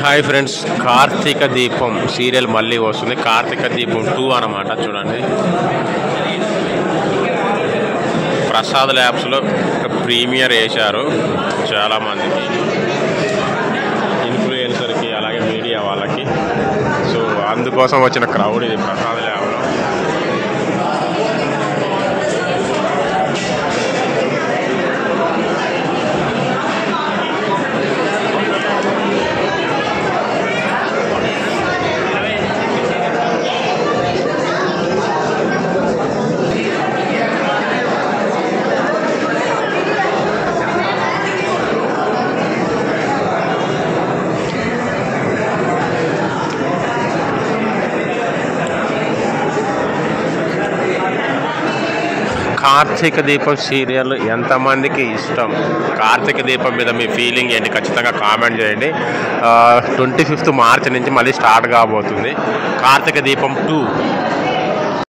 Hi friends, Karthika దీపం serial మళ్ళీ వస్తుంది. కార్తీక దీపం 2 అన్నమాట. చూడండి, ప్రసాద్ ల్యాబ్స్లో ప్రీమియర్ వేశారు. చాలామందికి, ఇన్ఫ్లుయెన్సర్కి, అలాగే మీడియా వాళ్ళకి. సో అందుకోసం వచ్చిన క్రౌడ్ ఇది ప్రసాద్ ల్యాబ్లో. కార్తీక దీపం సీరియల్ ఎంతమందికి ఇష్టం? కార్తీక దీపం మీద మీ ఫీలింగ్ ఏంటి? ఖచ్చితంగా కామెంట్ చేయండి. 25th మార్చి నుంచి మళ్ళీ స్టార్ట్ కాబోతుంది కార్తీక దీపం 2.